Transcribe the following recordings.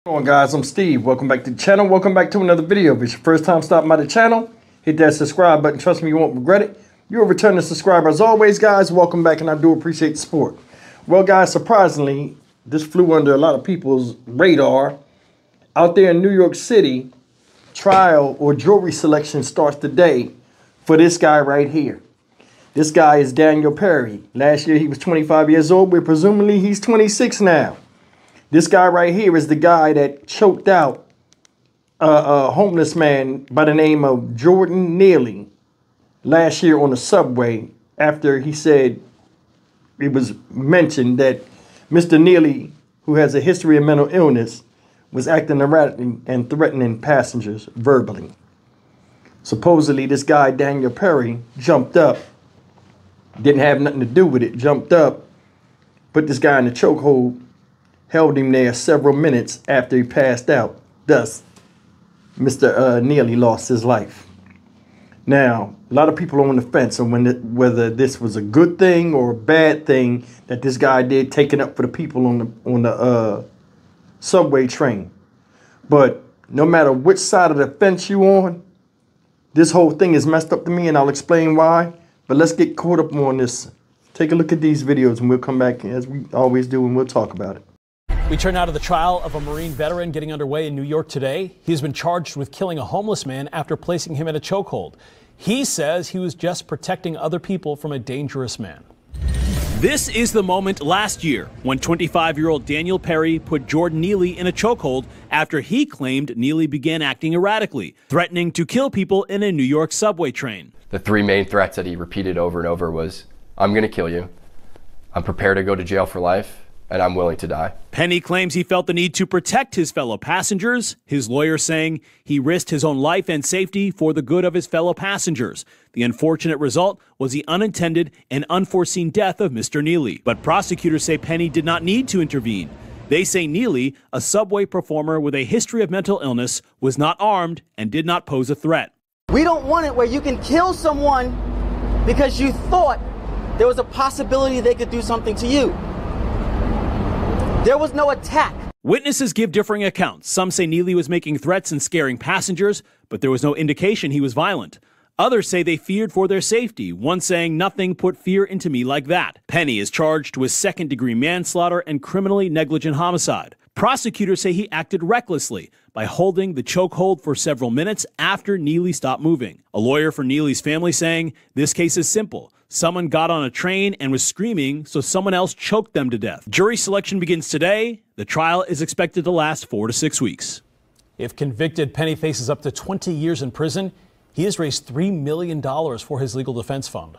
What's going on, guys? I'm Steve. Welcome back to the channel. Welcome back to another video. If it's your first time stopping by the channel, hit that subscribe button. Trust me, you won't regret it. You're a returning subscriber. As always, guys, welcome back, and I do appreciate the support. Well, guys, surprisingly, this flew under a lot of people's radar. Out there in New York City, trial or jury selection starts today for this guy right here. This guy is Daniel Perry. Last year, he was 25 years old, but presumably he's 26 now. This guy right here is the guy that choked out a homeless man by the name of Jordan Neely last year on the subway after he said it was mentioned that Mr. Neely, who has a history of mental illness, was acting erratically and threatening passengers verbally. Supposedly, this guy, Daniel Perry, jumped up, didn't have nothing to do with it, jumped up, put this guy in the chokehold, held him there several minutes after he passed out. Thus, Mr. Neely lost his life. Now, a lot of people are on the fence on whether this was a good thing or a bad thing that this guy did, taking up for the people on the subway train. But no matter which side of the fence you're on, this whole thing is messed up to me, and I'll explain why. But let's get caught up on this. Take a look at these videos, and we'll come back as we always do, and we'll talk about it. We turn now to the trial of a Marine veteran getting underway in New York today. He has been charged with killing a homeless man after placing him in a chokehold. He says he was just protecting other people from a dangerous man. This is the moment last year when 25-year-old Daniel Perry put Jordan Neely in a chokehold after he claimed Neely began acting erratically, threatening to kill people in a New York subway train. The three main threats that he repeated over and over was, "I'm going to kill you, I'm prepared to go to jail for life, and I'm willing to die." Penny claims he felt the need to protect his fellow passengers, his lawyer saying he risked his own life and safety for the good of his fellow passengers. The unfortunate result was the unintended and unforeseen death of Mr. Neely. But prosecutors say Penny did not need to intervene. They say Neely, a subway performer with a history of mental illness, was not armed and did not pose a threat. We don't want it where you can kill someone because you thought there was a possibility they could do something to you. There was no attack. Witnesses give differing accounts. Some say Neely was making threats and scaring passengers, but there was no indication he was violent. Others say they feared for their safety, one saying, "Nothing put fear into me like that." Penny is charged with second-degree manslaughter and criminally negligent homicide. Prosecutors say he acted recklessly by holding the chokehold for several minutes after Neely stopped moving. A lawyer for Neely's family saying, "This case is simple. Someone got on a train and was screaming, so someone else choked them to death." Jury selection begins today. The trial is expected to last 4 to 6 weeks. If convicted, Penny faces up to 20 years in prison. He has raised $3 million for his legal defense fund.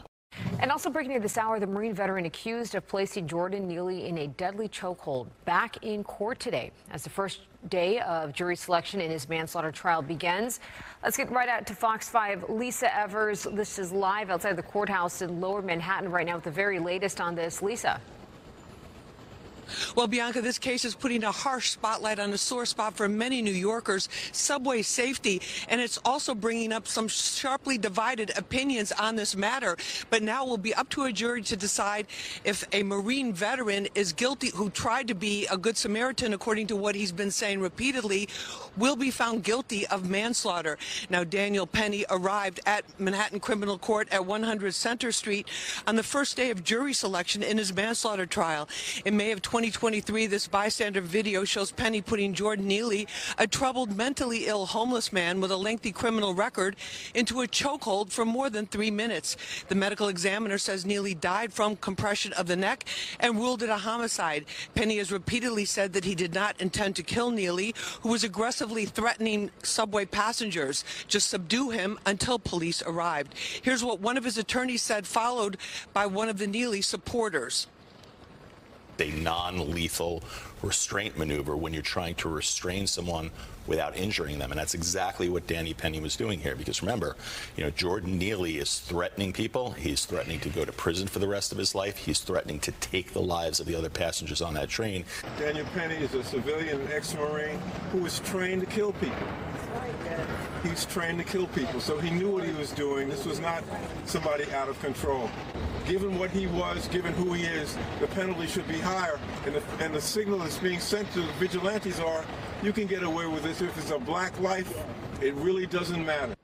And also breaking news this hour, the Marine veteran accused of placing Jordan Neely in a deadly chokehold back in court today as the first day of jury selection in his manslaughter trial begins. Let's get right out to Fox 5. Lisa Evers, this is live outside the courthouse in Lower Manhattan right now with the very latest on this. Lisa. Well, Bianca, this case is putting a harsh spotlight on a sore spot for many New Yorkers, subway safety, and it's also bringing up some sharply divided opinions on this matter. But now it will be up to a jury to decide if a Marine veteran is guilty, who tried to be a good Samaritan, according to what he's been saying repeatedly, will be found guilty of manslaughter. Now, Daniel Penny arrived at Manhattan Criminal Court at 100 Center Street on the first day of jury selection in his manslaughter trial. In May of 2023, this bystander video shows Penny putting Jordan Neely, a troubled, mentally ill homeless man with a lengthy criminal record, into a chokehold for more than 3 minutes. The medical examiner says Neely died from compression of the neck and ruled it a homicide. Penny has repeatedly said that he did not intend to kill Neely, who was aggressively threatening subway passengers, just subdue him until police arrived. Here's what one of his attorneys said, followed by one of the Neely supporters. A non-lethal restraint maneuver when you're trying to restrain someone without injuring them, and that's exactly what Danny Penny was doing here. Because remember, Jordan Neely is threatening people. He's threatening to go to prison for the rest of his life. He's threatening to take the lives of the other passengers on that train. Daniel Penny is a civilian ex-Marine who was trained to kill people. He's trained to kill people, so he knew what he was doing. This was not somebody out of control. Given what he was, given who he is, the penalty should be higher. And the signal that's being sent to the vigilantes are, You can get away with this. If it's a black life, it really doesn't matter.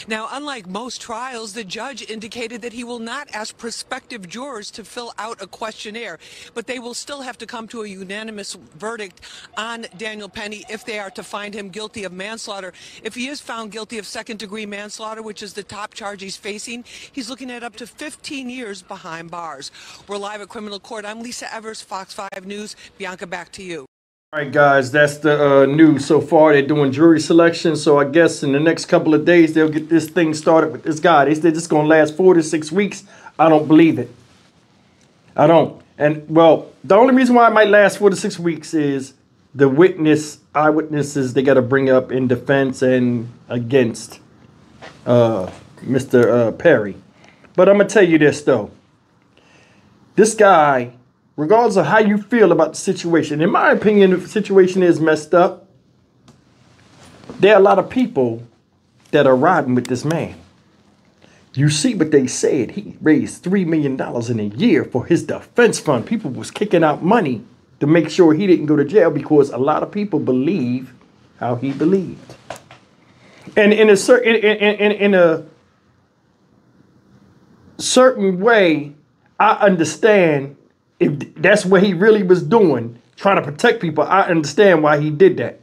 Now, unlike most trials, the judge indicated that he will not ask prospective jurors to fill out a questionnaire, but they will still have to come to a unanimous verdict on Daniel Penny if they are to find him guilty of manslaughter. If he is found guilty of second-degree manslaughter, which is the top charge he's facing, he's looking at up to 15 years behind bars. We're live at criminal court. I'm Lisa Evers, Fox 5 News. Bianca, back to you. All right, guys, that's the news so far. They're doing jury selection, so I guess in the next couple of days they'll get this thing started with this guy. They said it's going to last 4 to 6 weeks. I don't believe it. I don't. And, well, the only reason why it might last 4 to 6 weeks is the eyewitnesses they got to bring up in defense and against Mr. Perry. But I'm going to tell you this, though. This guy, regardless of how you feel about the situation, in my opinion, the situation is messed up. There are a lot of people that are riding with this man. You see what they said. He raised $3 million in a year for his defense fund. People was kicking out money to make sure he didn't go to jail because a lot of people believe how he believed. And in a certain way, I understand. If that's what he really was doing, trying to protect people, I understand why he did that.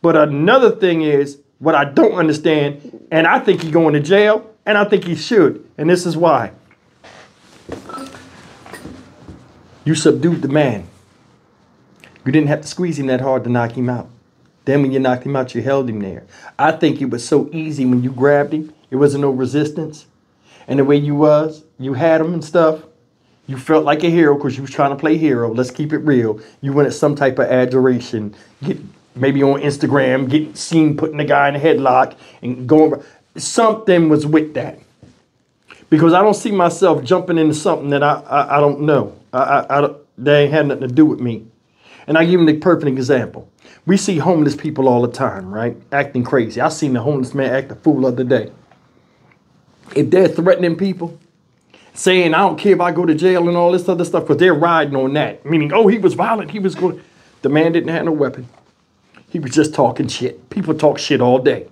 But another thing is what I don't understand, and I think he's going to jail, and I think he should. And this is why. You subdued the man. You didn't have to squeeze him that hard to knock him out. Then when you knocked him out, you held him there. I think it was so easy when you grabbed him. It wasn't no resistance. And the way you had him and stuff. You felt like a hero because you was trying to play hero. Let's keep it real. You wanted some type of adoration. Maybe on Instagram, get seen putting the guy in a headlock and going. Something was with that. Because I don't see myself jumping into something that I don't know. They ain't had nothing to do with me. And I give you the perfect example. We see homeless people all the time, right? Acting crazy. I seen the homeless man act a fool the other day. If they're threatening people, saying, I don't care if I go to jail and all this other stuff, because they're riding on that. Meaning, oh, he was violent. He was going. The man didn't have no weapon. He was just talking shit. People talk shit all day.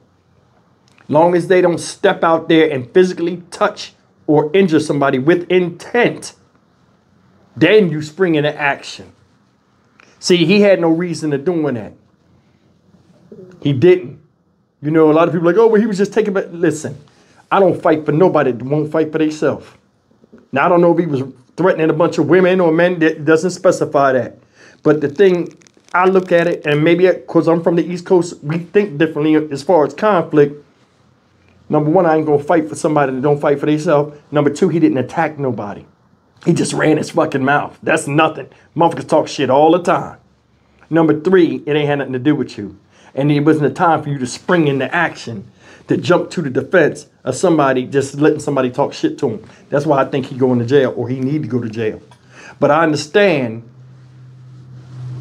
Long as they don't step out there and physically touch or injure somebody with intent, then you spring into action. See, he had no reason to doing that. He didn't. You know, a lot of people are like, oh, well, he was just taking, but listen, I don't fight for nobody that won't fight for themselves. Now, I don't know if he was threatening a bunch of women or men. That doesn't specify that. But the thing, I look at it, and maybe because I'm from the East Coast, we think differently as far as conflict. Number one, I ain't going to fight for somebody that don't fight for themselves. Number two, he didn't attack nobody. He just ran his fucking mouth. That's nothing. Motherfuckers talk shit all the time. Number three, it ain't had nothing to do with you. And it wasn't a time for you to spring into action, to jump to the defense of somebody just letting somebody talk shit to him. That's why I think he going to jail, or he need to go to jail. But I understand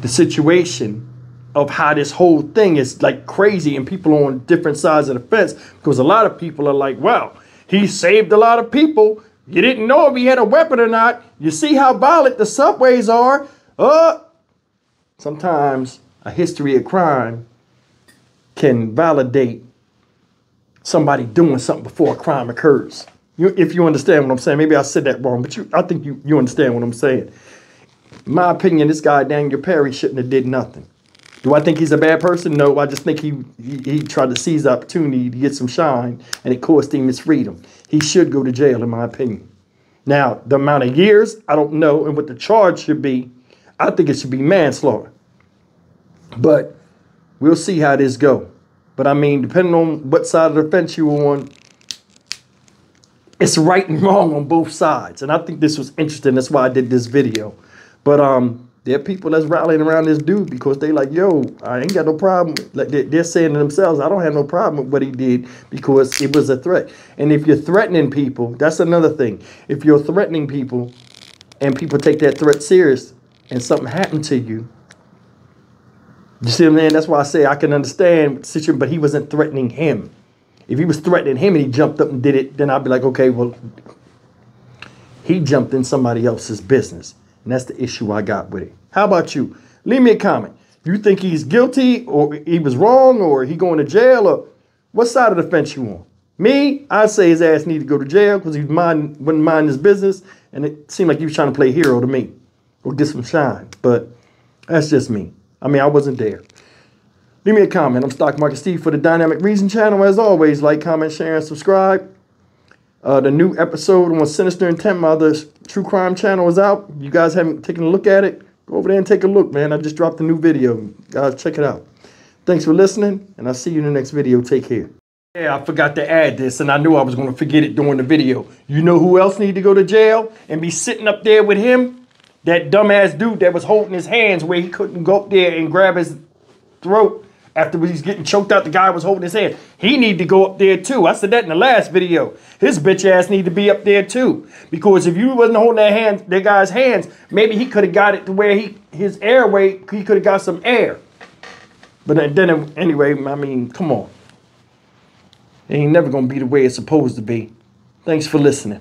the situation of how this whole thing is like crazy and people on different sides of the fence, because a lot of people are like, well, he saved a lot of people. You didn't know if he had a weapon or not. You see how violent the subways are. Sometimes a history of crime can validate somebody doing something before a crime occurs. If you understand what I'm saying. Maybe I said that wrong, but I think you understand what I'm saying. In my opinion, this guy, Daniel Perry, shouldn't have did nothing. Do I think he's a bad person? No, I just think he tried to seize the opportunity to get some shine, and it cost him his freedom. He should go to jail, in my opinion. Now, the amount of years, I don't know, and what the charge should be, I think it should be manslaughter. But we'll see how this go. But I mean, depending on what side of the fence you're on, it's right and wrong on both sides. And I think this was interesting. That's why I did this video. But there are people that's rallying around this dude because they like, yo, I ain't got no problem. Like they're saying to themselves, I don't have no problem with what he did because it was a threat. And if you're threatening people, that's another thing. If you're threatening people and people take that threat serious and something happened to you, you see what I'm saying? That's why I say I can understand the situation, but he wasn't threatening him. If he was threatening him and he jumped up and did it, then I'd be like, okay, well, he jumped in somebody else's business. And that's the issue I got with it. How about you? Leave me a comment. You think he's guilty or he was wrong or he going to jail, or what side of the fence you on? Me, I say his ass need to go to jail because he wouldn't mind his business, and it seemed like he was trying to play hero to me or get some shine. But that's just me. I mean, I wasn't there. Leave me a comment. I'm Stock Market Steve for the Dynamic Reason channel. As always, like, comment, share, and subscribe. The new episode on Sinister Intent, my other true crime channel, is out. If you guys haven't taken a look at it, go over there and take a look, man. I just dropped a new video. Guys, check it out. Thanks for listening, and I'll see you in the next video. Take care. Yeah, I forgot to add this, and I knew I was going to forget it during the video. You know who else need to go to jail and be sitting up there with him? That dumbass dude that was holding his hands where he couldn't go up there and grab his throat after he was getting choked out. The guy was holding his hand. He need to go up there too. I said that in the last video. His bitch ass need to be up there too. Because if you wasn't holding that guy's hands, maybe he could have got it to where his airway, he could have got some air. But then anyway, I mean, come on. It ain't never going to be the way it's supposed to be. Thanks for listening.